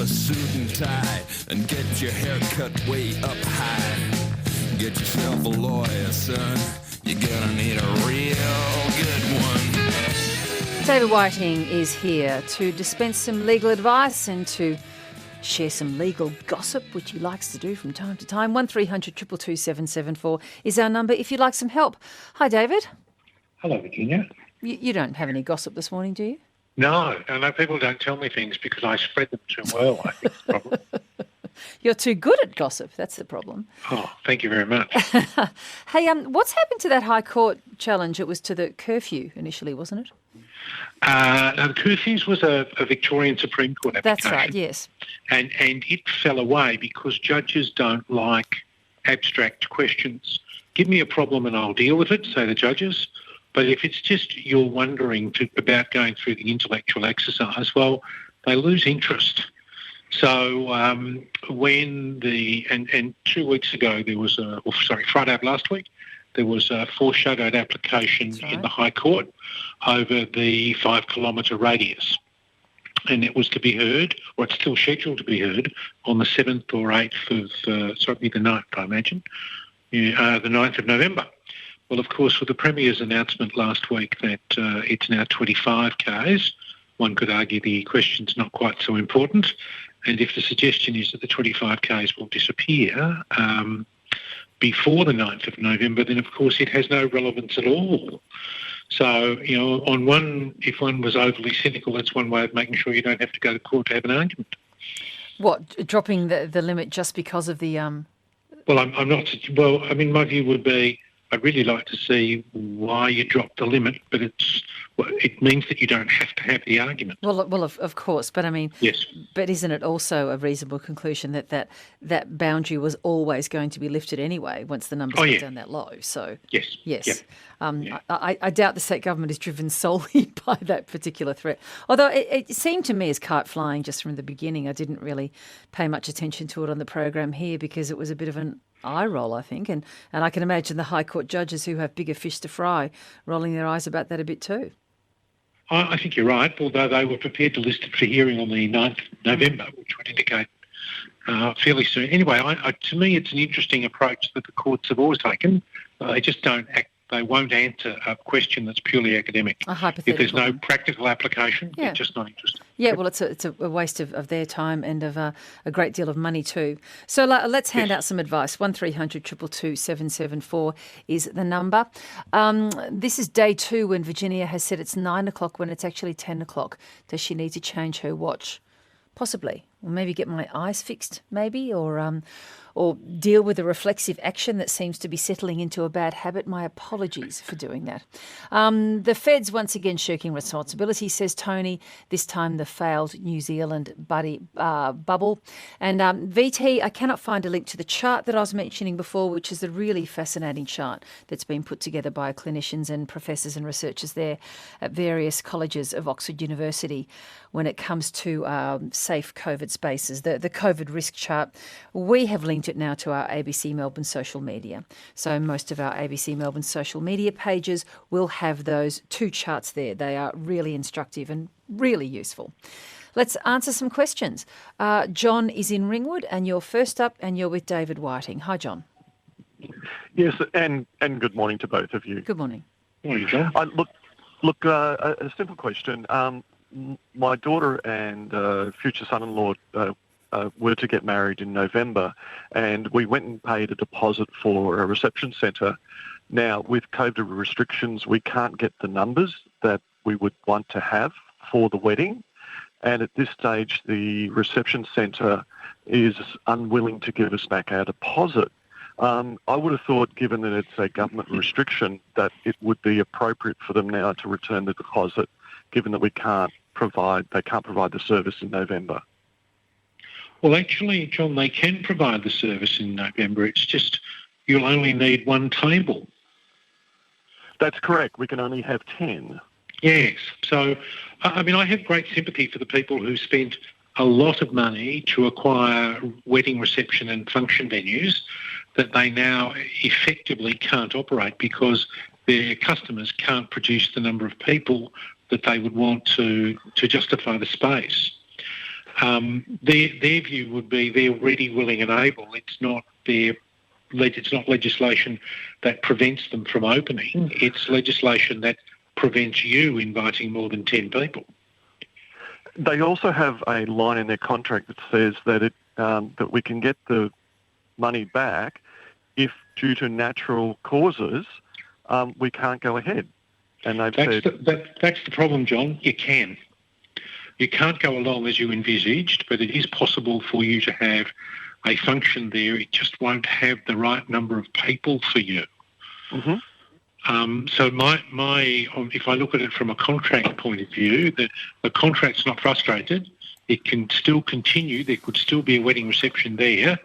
a suit and tie and get your hair cut way up high. Get yourself a lawyer, son. You're gonna need a real good one. David Whiting is here to dispense some legal advice and to share some legal gossip, which he likes to do from time to time. 1300 222 774 is our number if you'd like some help. Hi, David. Hello, Virginia. You don't have any gossip this morning, do you? No, I know people don't tell me things because I spread them too well, I think the problem. You're too good at gossip, that's the problem. Oh, thank you very much. Hey, what's happened to that High Court challenge? It was to the curfew initially, wasn't it? No, the curfews was a Victorian Supreme Court application. That's right, yes. And it fell away because judges don't like abstract questions. Give me a problem and I'll deal with it, say the judges. But if it's just you're wondering about going through the intellectual exercise, well, they lose interest. So when and 2 weeks ago Friday of last week, there was a foreshadowed application in the High Court over the 5-kilometre radius. And it was to be heard, or it's still scheduled to be heard, on the 7th or 8th of, the 9th, I imagine, the 9th of November. Well, of course, with the Premier's announcement last week that it's now 25 k's, one could argue the question's not quite so important. And if the suggestion is that the 25 k's will disappear before the 9th of November, then of course it has no relevance at all. So, if one was overly cynical, that's one way of making sure you don't have to go to court to have an argument. What, dropping the limit just because of the... Well, I'm not... Well, I mean, my view would be I'd really like to see why you dropped the limit, but it means that you don't have to have the argument. Well, of course, but I mean, yes. But isn't it also a reasonable conclusion that boundary was always going to be lifted anyway once the numbers got down that low? So yes. Yep. I doubt the state government is driven solely by that particular threat. Although it seemed to me as kite flying just from the beginning. I didn't really pay much attention to it on the program here because it was a bit of an eye roll, I think, and I can imagine the High Court judges who have bigger fish to fry rolling their eyes about that a bit too. I think you're right, although they were prepared to list it for hearing on the 9th of November, which would indicate fairly soon. Anyway, to me, it's an interesting approach that the courts have always taken. They just don't act. They won't answer a question that's purely academic. A hypothetical. If there's no practical application, they're just not interested. Yeah, well, it's a waste of their time and of a great deal of money too. So let's hand out some advice. 1300 222 774 is the number. This is day 2 when Virginia has said it's 9 o'clock when it's actually 10 o'clock. Does she need to change her watch? Possibly. Or maybe get my eyes fixed, maybe, or deal with a reflexive action that seems to be settling into a bad habit. My apologies for doing that. The Fed's once again shirking responsibility, says Tony, this time the failed New Zealand bubble. And VT, I cannot find a link to the chart that I was mentioning before, which is a really fascinating chart that's been put together by clinicians and professors and researchers there at various colleges of Oxford University when it comes to safe COVID spaces. The COVID risk chart, we have linked it now to our ABC Melbourne social media. So most of our ABC Melbourne social media pages will have those 2 charts there. They are really instructive and really useful. Let's answer some questions. John is in Ringwood and you're first up and you're with David Whiting. Hi, John. Yes, and good morning to both of you. Good morning. Morning, John. Look, a simple question. My daughter and future son-in-law were to get married in November, and we went and paid a deposit for a reception centre. Now, with COVID restrictions, we can't get the numbers that we would want to have for the wedding, and at this stage, the reception centre is unwilling to give us back our deposit. I would have thought, given that it's a government restriction, that it would be appropriate for them now to return the deposit, given that they can't provide the service in November. Well, actually, John, they can provide the service in November. It's just you'll only need 1 table. That's correct. We can only have 10. Yes. So, I mean, I have great sympathy for the people who spent a lot of money to acquire wedding reception and function venues that they now effectively can't operate because their customers can't produce the number of people that they would want to justify the space. Their view would be they're ready, willing and able. It's not legislation that prevents them from opening. It's legislation that prevents you inviting more than 10 people. They also have a line in their contract that says that that we can get the money back if, due to natural causes, we can't go ahead. And they've that's the problem, John. You can. You can't go along as you envisaged, but it is possible for you to have a function there. It just won't have the right number of people for you. Mm-hmm. So if I look at it from a contract point of view, the contract's not frustrated. It can still continue. There could still be a wedding reception there,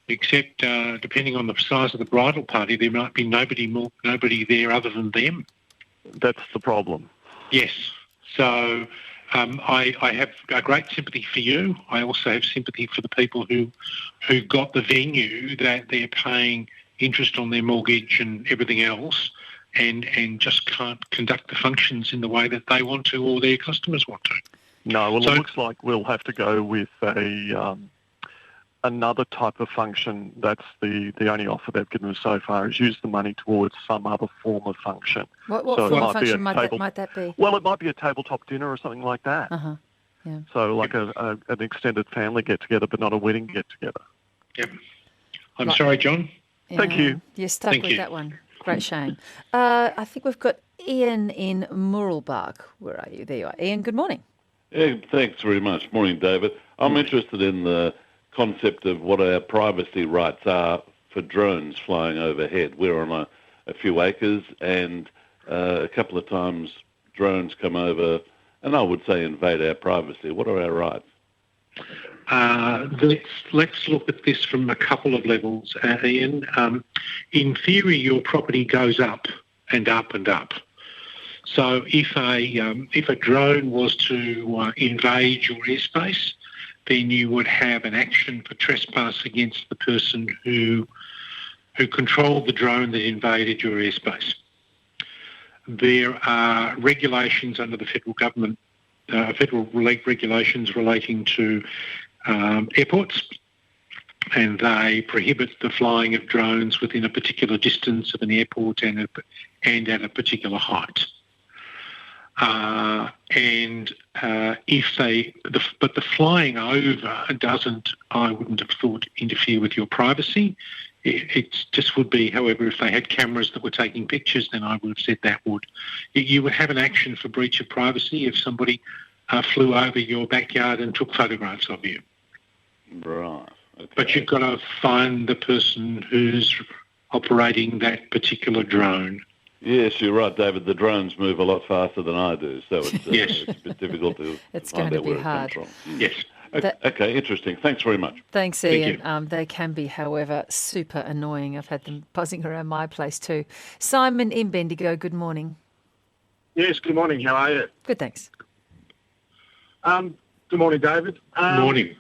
except depending on the size of the bridal party, there might be nobody there other than them. That's the problem. Yes. So I have a great sympathy for you. I also have sympathy for the people who got the venue that they're paying interest on their mortgage and everything else, and just can't conduct the functions in the way that they want to or their customers want to. No, well, it looks like we'll have to go with another type of function. That's the only offer they've given us so far, is use the money towards some other form of function. What form of function might that be? Well, it might be a tabletop dinner or something like that. Uh-huh. Yeah. So like an extended family get-together, but not a wedding get-together. Yep. I'm sorry, John. Yeah, Thank you. You're stuck with that one. Great shame. I think we've got Ian in Murrelbach. Where are you? There you are. Ian, good morning. Yeah, thanks very much. Morning, David. I'm interested in the concept of what our privacy rights are for drones flying overhead. We're on a few acres, and a couple of times drones come over and I would say invade our privacy. What are our rights? Let's look at this from a couple of levels, Ian. In theory, your property goes up and up and up. So if a drone was to invade your airspace, then you would have an action for trespass against the person who controlled the drone that invaded your airspace. There are regulations under the federal government, federal regulations relating to airports, and they prohibit the flying of drones within a particular distance of an airport and at a particular height. But the flying over doesn't, I wouldn't have thought, interfere with your privacy. It just would be, however, if they had cameras that were taking pictures, then I would have said that would. You would have an action for breach of privacy if somebody flew over your backyard and took photographs of you. Right. Okay. But you've got to find the person who's operating that particular drone. Yes, you're right, David. The drones move a lot faster than I do, so it's, Yes. It's a bit difficult to It's find going to out be where it hard. comes from. Yes. Okay, interesting. Thanks very much. Thanks, Thank Ian. They can be, however, super annoying. I've had them buzzing around my place too. Simon in Bendigo, good morning. Yes, good morning. How are you? Good, thanks. Good morning, David. Morning.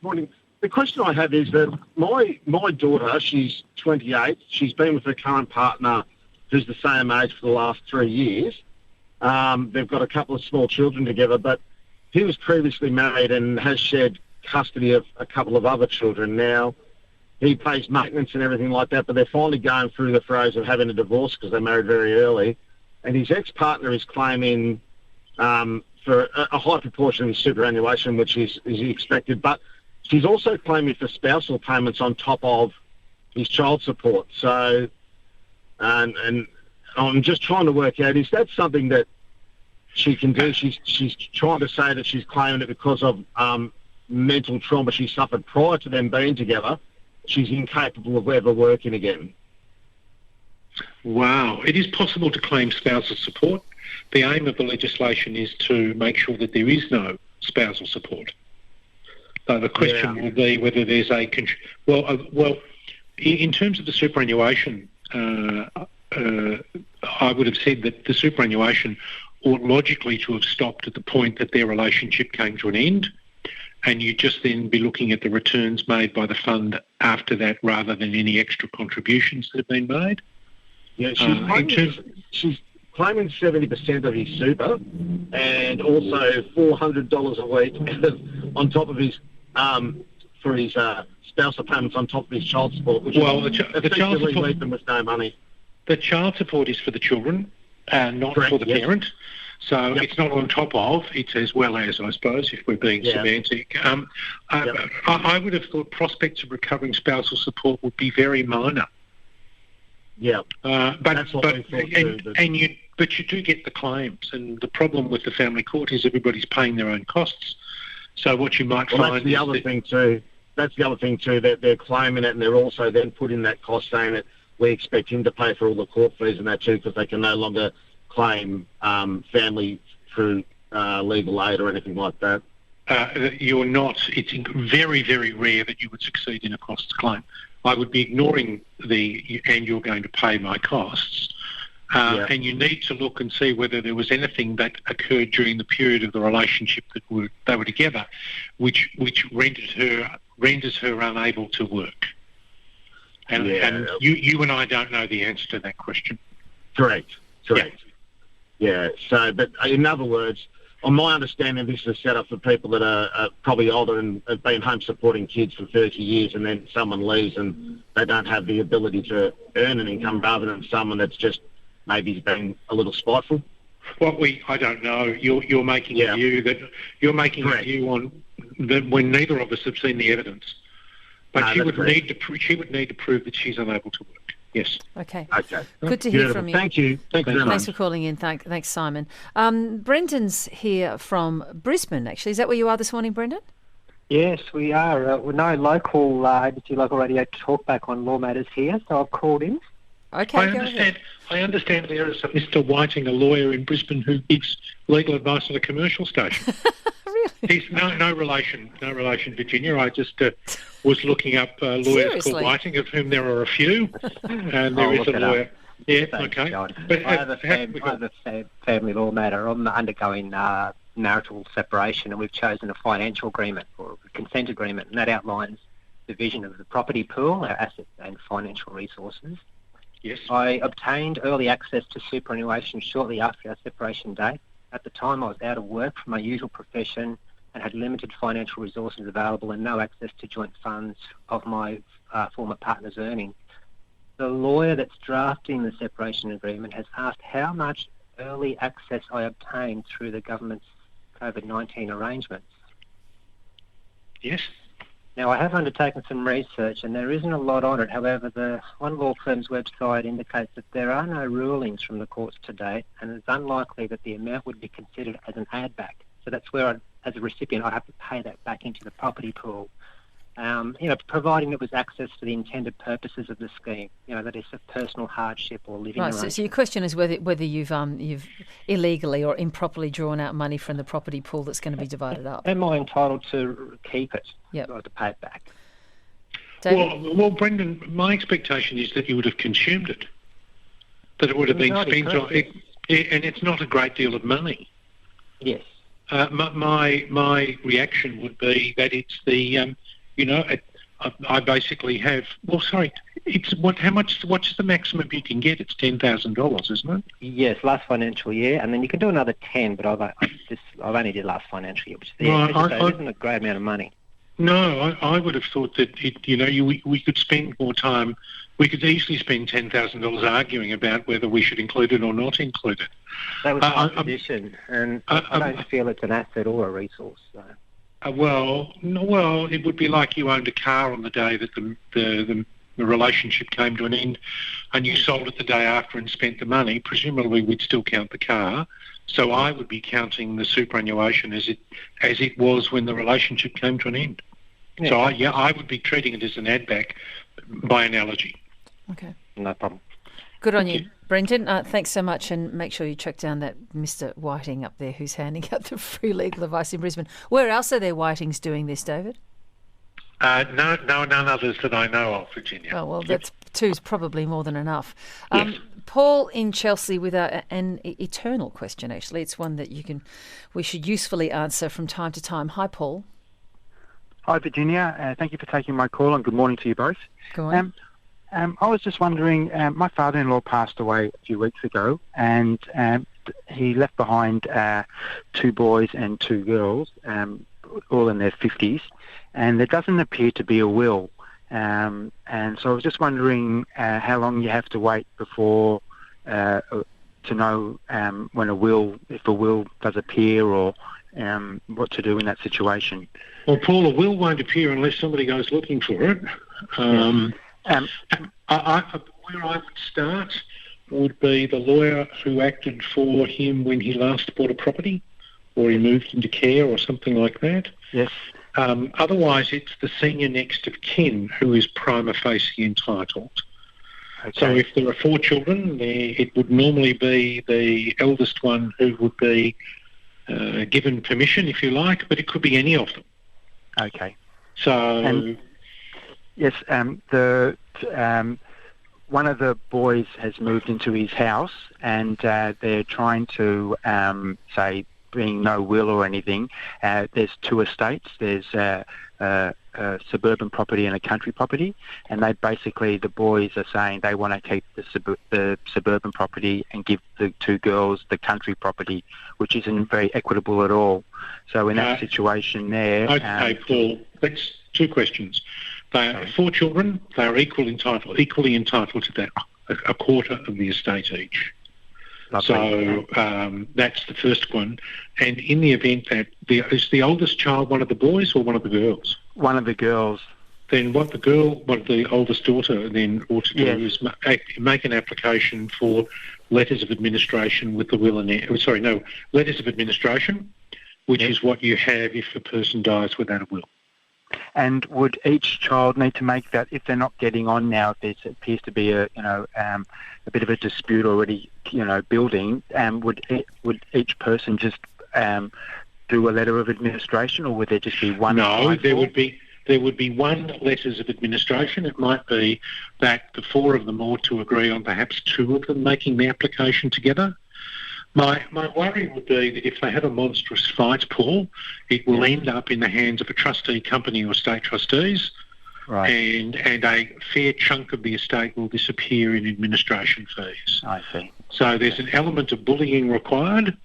Morning. The question I have is that my daughter, she's 28. She's been with her current partner, who's the same age, for the last 3 years. They've got a couple of small children together, but he was previously married and has shared custody of a couple of other children. Now, he pays maintenance and everything like that, but they're finally going through the throes of having a divorce because they married very early. And his ex-partner is claiming for a high proportion of his superannuation, which is expected, but she's also claiming for spousal payments on top of his child support. So, and I'm just trying to work out, is that something that she can do? She's trying to say that she's claiming it because of mental trauma she suffered prior to them being together. She's incapable of ever working again. Wow. It is possible to claim spousal support. The aim of the legislation is to make sure that there is no spousal support. So the question will be whether there's a... in terms of the superannuation, I would have said that the superannuation ought logically to have stopped at the point that their relationship came to an end, and you just then be looking at the returns made by the fund after that rather than any extra contributions that have been made. Yeah, she's claiming 70% of his super and also $400 a week on top of his for his spousal payments on top of his child support, which the child support leave them with no money. The child support is for the children, not Correct, for the yes. parent. So it's not on top of, it's as well as, I suppose, if we're being semantic. I would have thought prospects of recovering spousal support would be very minor. Yeah, But that's what we thought too. But you do get the claims, and the problem with the family court is everybody's paying their own costs. So what you might find that's the other thing too. That's the other thing too, that they're claiming it, and they're also then putting that cost, saying that we expect him to pay for all the court fees and that too, because they can no longer claim family through legal aid or anything like that. You're not. It's very, very rare that you would succeed in a costs claim. I would be ignoring and you're going to pay my costs. And you need to look and see whether there was anything that occurred during the period of the relationship that they were together, which renders her unable to work. And you and I don't know the answer to that question. Correct. Yeah. So, but in other words, on my understanding, this is a setup for people that are probably older and have been home supporting kids for 30 years, and then someone leaves and they don't have the ability to earn an income, rather than someone that's just maybe being a little spiteful. I don't know. You're making a view that you're making a view on that when neither of us have seen the evidence. But she would need to prove that she's unable to work. Yes. Okay. Good to hear from you. Thank you. Thank you very much. Thanks for calling in. Thanks, Simon. Brendan's here from Brisbane, actually. Is that where you are this morning, Brendan? Yes, we are. We're no local ABC Local Radio Talkback on law matters here, so I've called in. Okay, I understand there is a Mr. Whiting, a lawyer in Brisbane, who gives legal advice on a commercial station. Really? He's no relation, Virginia. I just was looking up lawyers Seriously? called Whiting, of whom there are a few, and there is a lawyer. Yeah, Thanks, okay. John. But I have a family law matter. I'm undergoing marital separation, and we've chosen a financial agreement or a consent agreement, and that outlines division of the property pool, our assets and financial resources. Yes. I obtained early access to superannuation shortly after our separation date. At the time, I was out of work from my usual profession and had limited financial resources available and no access to joint funds of my former partner's earnings. The lawyer that's drafting the separation agreement has asked how much early access I obtained through the government's COVID-19 arrangements. Yes. Now, I have undertaken some research and there isn't a lot on it. However, the one law firm's website indicates that there are no rulings from the courts to date, and it's unlikely that the amount would be considered as an add-back. So that's where, as a recipient, I have to pay that back into the property pool. Providing it was access to the intended purposes of the scheme, that is a personal hardship or living arrangement. So your question is whether you've illegally or improperly drawn out money from the property pool that's going to be divided up. Am I entitled to keep it? Yep. Or to pay it back? David? Well, Brendan, my expectation is that you would have consumed it, that it would have been spent on it, and it's not a great deal of money. Yes. My reaction would be that it's the I basically have. Well, sorry, it's how much? What's the maximum you can get? It's $10,000, isn't it? Yes, last financial year, and then you can do another 10. But I've only did last financial year, which isn't a great amount of money. No, I would have thought that we could spend more time. We could easily spend $10,000 arguing about whether we should include it or not include it. That was my position, and I don't feel it's an asset or a resource. So. Well, it would be like you owned a car on the day that the relationship came to an end, and you sold it the day after and spent the money. Presumably, we'd still count the car. So I would be counting the superannuation as it was when the relationship came to an end. Yeah. So I would be treating it as an add-back by analogy. Okay. No problem. Good on you, Brendan. Thanks so much, and make sure you track down that Mr. Whiting up there who's handing out the free legal advice in Brisbane. Where else are there Whitings doing this, David? No, none others that I know of, Virginia. Oh, well, that's two's probably more than enough. Yes. Paul in Chelsea with an eternal question, actually. It's one that we should usefully answer from time to time. Hi, Paul. Hi, Virginia. Thank you for taking my call, and good morning to you both. Go on. I was just wondering, my father-in-law passed away a few weeks ago, and he left behind 2 boys and 2 girls. all in their 50s, and there doesn't appear to be a will. And so I was just wondering how long you have to wait before to know when if a will does appear, or what to do in that situation. Well, Paul, a will won't appear unless somebody goes looking for it. Where I would start would be the lawyer who acted for him when he last bought a property, or he moved into care or something like that. Yes. Otherwise, it's the senior next of kin who is prima facie entitled. Okay. So if there are 4 children, it would normally be the eldest one who would be given permission, if you like, but it could be any of them. Okay. So... Yes, one of the boys has moved into his house, and they're trying to say, being no will or anything, there's 2 estates. There's a suburban property and a country property, and the boys are saying they want to keep the suburban property and give the 2 girls the country property, which isn't very equitable at all. So in that situation there... Okay, Paul, that's 2 questions. They are 4 children. They are equally entitled to that, a quarter of the estate each. Lovely. So that's the first one. And in the event that is the oldest child one of the boys or one of the girls? One of the girls. Then what the oldest daughter then ought to do is make an application for letters of administration with the will and letters of administration, which is what you have if a person dies without a will. And would each child need to make that if they're not getting on now? If there appears to be a bit of a dispute already, building, would each person just do a letter of administration, or would there just be one? No, there would be one letters of administration. It might be that the 4 of them ought to agree on perhaps 2 of them making the application together. My worry would be that if they have a monstrous fight, Paul, it will end up in the hands of a trustee company or state trustees, right, and a fair chunk of the estate will disappear in administration fees. I see. So there's an element of bullying required.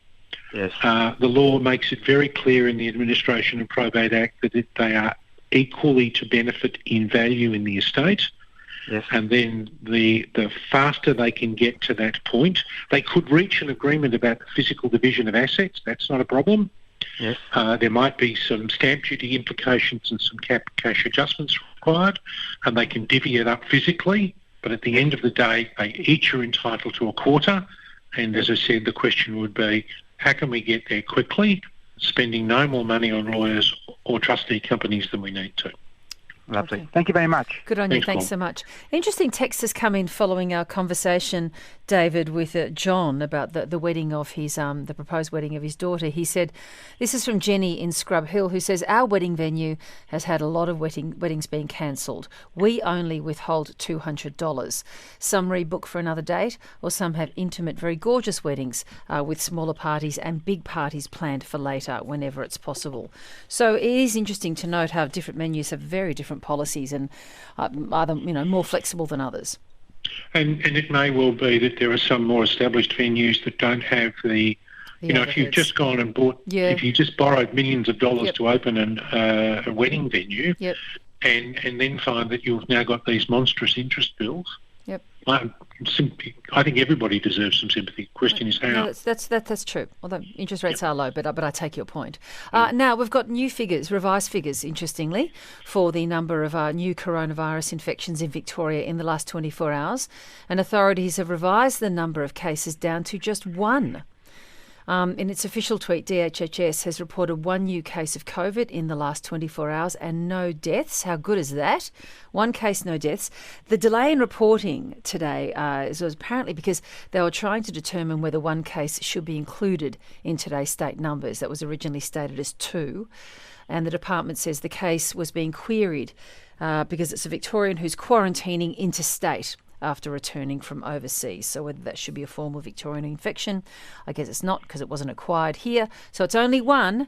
Yes. The law makes it very clear in the Administration and Probate Act that they are equally to benefit in value in the estate. Yes. And then the faster they can get to that point, they could reach an agreement about the physical division of assets. That's not a problem. Yes. There might be some stamp duty implications and some cash adjustments required, and they can divvy it up physically. But at the end of the day, they each are entitled to a quarter. And as I said, the question would be, how can we get there quickly, spending no more money on lawyers or trustee companies than we need to? Lovely. Okay. Thank you very much. Good on you. Thanks so much. Interesting text has come in following our conversation, David, with John about the wedding of his, the proposed wedding of his daughter. He said, this is from Jenny in Scrub Hill, who says, our wedding venue has had a lot of weddings being cancelled. We only withhold $200. Some rebook for another date, or some have intimate, very gorgeous weddings with smaller parties and big parties planned for later whenever it's possible. So it is interesting to note how different venues have very different policies and are more flexible than others. And it may well be that there are some more established venues that don't have the if you've just gone and bought, if you just borrowed millions of dollars to open a wedding venue, and then find that you've now got these monstrous interest bills. Yep. I think everybody deserves some sympathy. The question is how. No, that's true. Although interest rates are low, but I take your point. Now we've got new figures, revised figures, interestingly, for the number of new coronavirus infections in Victoria in the last 24 hours, and authorities have revised the number of cases down to just 1. In its official tweet, DHHS has reported 1 new case of COVID in the last 24 hours and no deaths. How good is that? 1 case, no deaths. The delay in reporting today was apparently because they were trying to determine whether 1 case should be included in today's state numbers. That was originally stated as 2. And the department says the case was being queried because it's a Victorian who's quarantining interstate after returning from overseas. So whether that should be a formal Victorian infection, I guess it's not because it wasn't acquired here. So it's only 1.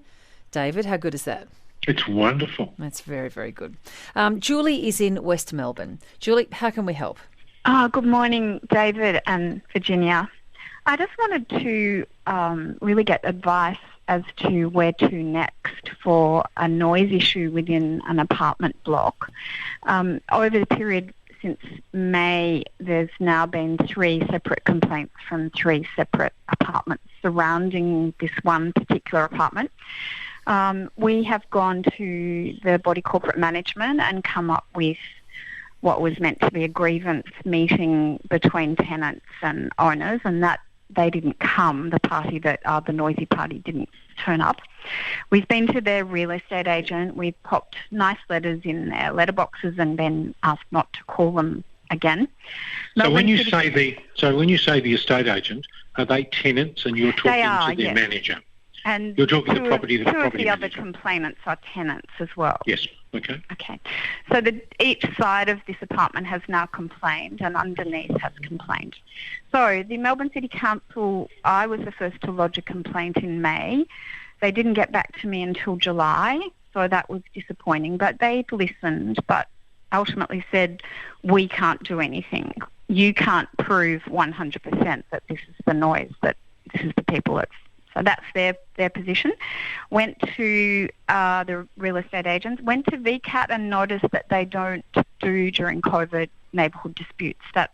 David, how good is that? It's wonderful. That's very, very good. Julie is in West Melbourne. Julie, how can we help? Good morning, David and Virginia. I just wanted to really get advice as to where to next for a noise issue within an apartment block. Over the period since May, there's now been 3 separate complaints from 3 separate apartments surrounding this one particular apartment. We have gone to the body corporate management and come up with what was meant to be a grievance meeting between tenants and owners, and that they didn't come. The party that the noisy party didn't turn up. We've been to their real estate agent. We've popped nice letters in their letterboxes and been asked not to call them again. So when you say the estate agent, are they tenants and you're talking to their manager? And you're talking to the property two of the manager. other complainants are tenants as well. Yes. Okay. Okay. So each side of this apartment has now complained and underneath has complained. So the Melbourne City Council, I was the first to lodge a complaint in May. They didn't get back to me until July, so that was disappointing. But they listened, but ultimately said, we can't do anything. You can't prove 100% that this is the noise, that this is the people that... So that's their position. Went to the real estate agents, went to VCAT and noticed that they don't do during COVID neighbourhood disputes. That's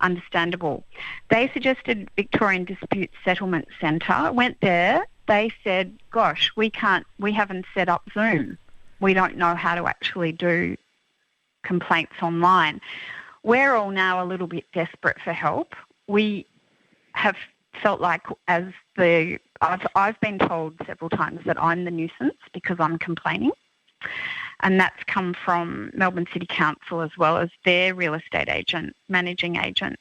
understandable. They suggested Victorian Dispute Settlement Centre. Went there. They said, gosh, we haven't set up Zoom. We don't know how to actually do complaints online. We're all now a little bit desperate for help. We have felt like I've been told several times that I'm the nuisance because I'm complaining, and that's come from Melbourne City Council as well as their real estate agent, managing agent.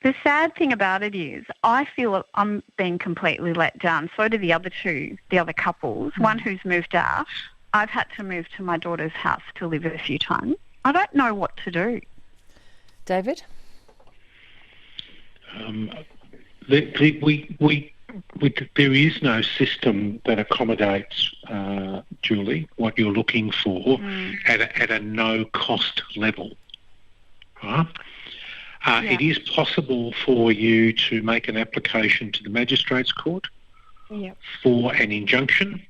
The sad thing about it is I feel I'm being completely let down. So do the other couples. One who's moved out. I've had to move to my daughter's house to live a few times. I don't know what to do. David? There is no system that accommodates, Julie, what you're looking for at a no-cost level. Right? It is possible for you to make an application to the Magistrates Court for an injunction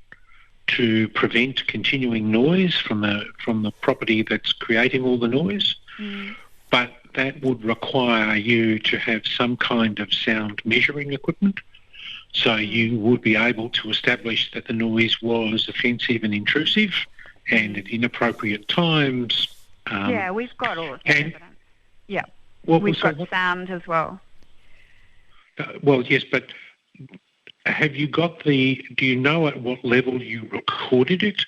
to prevent continuing noise from the property that's creating all the noise, but that would require you to have some kind of sound measuring equipment, so you would be able to establish that the noise was offensive and intrusive and at inappropriate times. We've got all of that evidence. Yeah, we've got sound as well. Well, yes, but have you got do you know at what level you recorded it?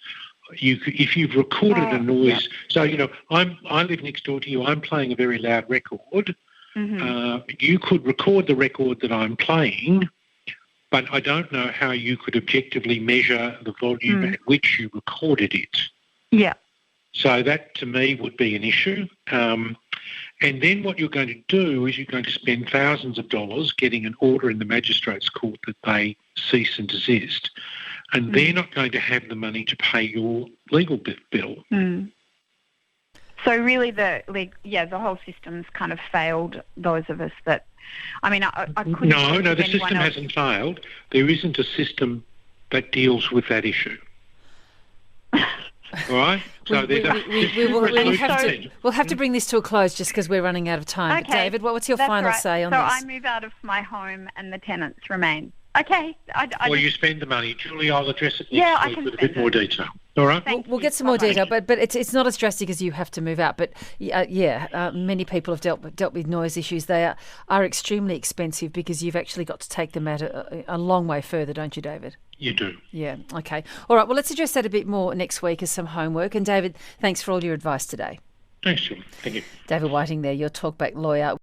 If you've recorded a noise, so I live next door to you. I'm playing a very loud record. You could record the record that I'm playing, but I don't know how you could objectively measure the volume at which you recorded it. Yeah. So that to me would be an issue. And then what you're going to do is you're going to spend thousands of dollars getting an order in the Magistrates Court that they cease and desist. And they're not going to have the money to pay your legal bill. So really the whole system's kind of failed those of us that... I mean, I couldn't... No, the system hasn't failed. There isn't a system that deals with that issue. All right? So we'll have to bring this to a close just because we're running out of time. Okay, but David, what's your final say on this? this? So I move out of my home and the tenants remain. Okay. You spend the money. Julie, I'll address it next week with a bit more detail. All right? We'll get some more detail, but it's not as drastic as you have to move out. But many people have dealt with noise issues. They are extremely expensive because you've actually got to take them out a long way further, don't you, David? You do. Yeah, okay. All right, well, let's address that a bit more next week as some homework. And David, thanks for all your advice today. Thanks, Julie. Thank you. David Whiting there, your talkback lawyer.